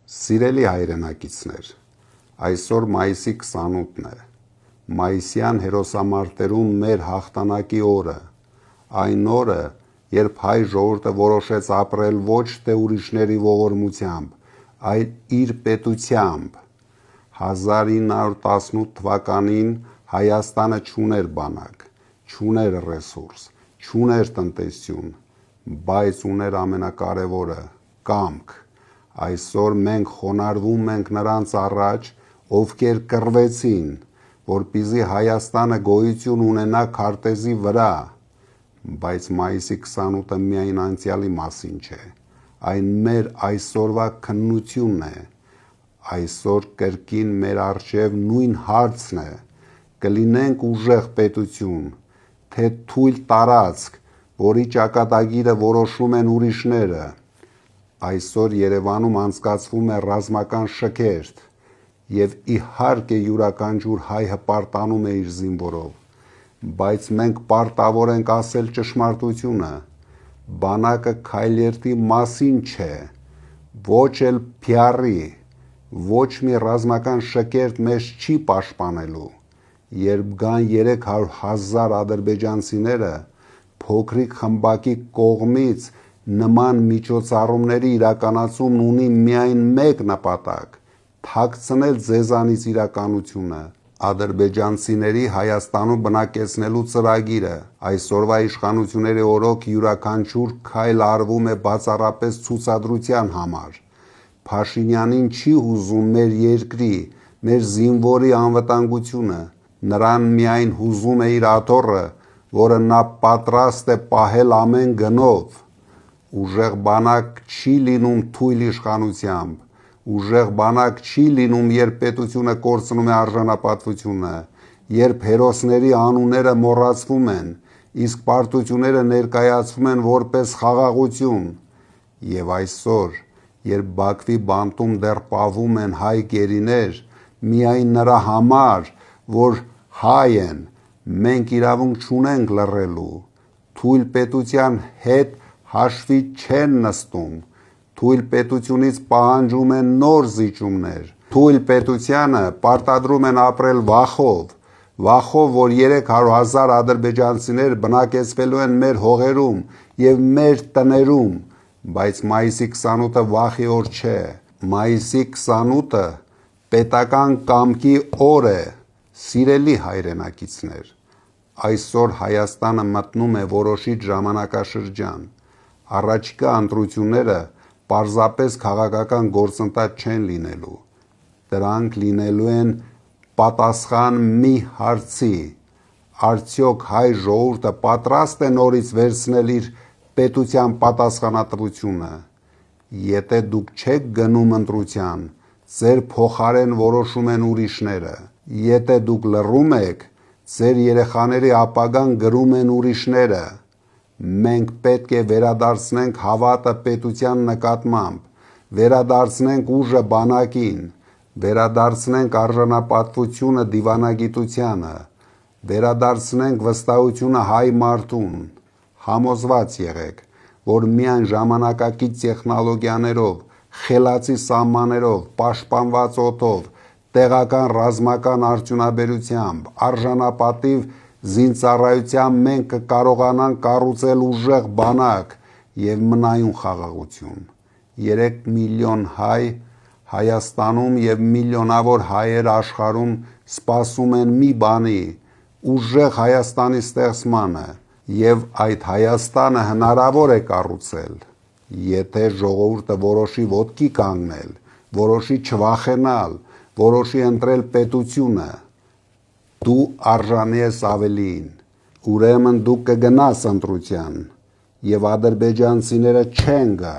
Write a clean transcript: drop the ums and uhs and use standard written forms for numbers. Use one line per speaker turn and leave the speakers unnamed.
Սիրելի հայրենակիցներ, այսօր մայիսի 28-ն է, մայիսյան հերոսամարտերում մեր հաղթանակի օրը, այն օրը, երբ հայ ժողովուրդը որոշեց ապրել ոչ թե ուրիշների ողորմությամբ, այլ իր պետությամբ։ 1918 թվականին Հայաստանը չուներ բանակ, չուներ ռեսուրս, չուներ տնտեսություն, բայց ուներ ամենակարևորը՝ կամք։ Այսօր մենք խոնարհվում ենք նրանց առաջ, ովքեր կռվեցին, որպեսզի Հայաստանը գոյություն ունենա քարտեզի վրա, բայց մայիսի 28-ը միայն անցյալի մասին չէ, այն մեր այսօրվա քննությունն է։ Այսօր կրկին մեր առջև նույն հարցն է՝ կլինենք ուժեղ պետություն, թե թույլ տարածք, որի ճակատագիրը որոշում են ուրիշները։ Այսօր Երևանում անցկացվում է ռազմական շքերթ, և իհարկե յուրաքանչյուր հայ հպարտանում է իր զինվորով, բայց մենք պարտավոր ենք ասել ճշմարտությունը։ Բանակը քայլերթի մասին չէ, ոչ էլ PR-ի, ոչ մի ռազմական շքերթ մեզ չի պաշտպանելու։ Երբ գան 300,000 ադրբեջանցիները, փոքրիկ խմբակի կողմից նման միջոցառումների իրականացումն ունի միայն մեկ նպատակ՝ թաքցնել ձեզանից իրականությունը։ Ադրբեջանցիների Հայաստանում բնակեցնելու ծրագիրը այսօրվա իշխանությունների օրոք յուրաքանչյուր քայլ արվում է բացառապես ցուցադրության համար։ Փաշինյանին չի հուզում մեր երկրի, մեր զինվորի անվտանգությունը, նրան միայն հուզում է իր աթոռը, որը նա պատրաստ է պահել ամեն գնով։ Ուժեղ բանակ չի լինում թույլ իշխանությամբ, ուժեղ բանակ չի լինում, երբ պետությունը կորցնում է արժանապատվությունը, երբ հերոսների անունները մոռացվում են, իսկ պարտությունները ներկայացվում են որպես խաղաղություն։ Եվ այսօր, երբ Բաքվի բանտում դեռ պահվում են հայ գերիներ, միայն նրա համար, որ հայ են, մենք իրավունք չունենք լռելու։ Թույլ պետության հետ հաշվի չեն նստում, թույլ պետությունից պահանջում են նոր զիջումներ, թույլ պետությանը պարտադրում են ապրել վախով, որ 300,000 ադրբեջանցիներ բնակեցվելու են մեր հողերում և մեր տներում, բայց մայիսի 28-ը վախի օր չէ, մայիսի 28-ը պետական կամքի օր է։ Սիրելի հայրենակիցներ, այսօր Հայաստանը մտնում է որոշիչ ժամանակաշրջան։ Առաջիկա ընտրությունները պարզապես քաղաքական գործընթաց չեն լինելու։ Դրանք լինելու են պատասխան մի հարցի. արդյոք հայ ժողովուրդը պատրաստ է նորից վերցնել իր պետության պատասխանատվությունը։ Եթե դուք չեք գնում ընտրության, ձեր փոխարեն որոշում են ուրիշները։ Եթե դուք լռում եք, ձեր երեխաների ապագան գրում են ուրիշները։ Մենք պետք է վերադարձնենք հավատը պետության նկատմամբ, վերադարձնենք ուժը բանակին, վերադարձնենք արժանապատվությունը դիվանագիտությանը, վերադարձնենք վստահությունը հայ մարդուն։ Համոզված եղեք, որ միայն ժամանակակից տեխնոլոգիաներով, խելացի սահմաններով, պաշտպանված օդով, տեղական ռազմական արդյունաբերությամբ, արժանապատիվ զինծառայությամբ մենք կկարողանանք կառուցել ուժեղ բանակ և մնայուն խաղաղություն։ 3 միլիոն հայ Հայաստանում և միլիոնավոր հայեր աշխարհում սպասում են մի բանի՝ ուժեղ Հայաստանի ստեղծմանը, և այդ Հայաստանը հնարավոր է կառուցել, եթե ժողովուրդը որոշի ոտքի կանգնել, որոշի չվախենալ, որոշի ընտրել պետությունը։ Դու արժանի ես ավելիին, ուրեմն դու կգնաս ընտրության, և ադրբեջանցիները չեն գա։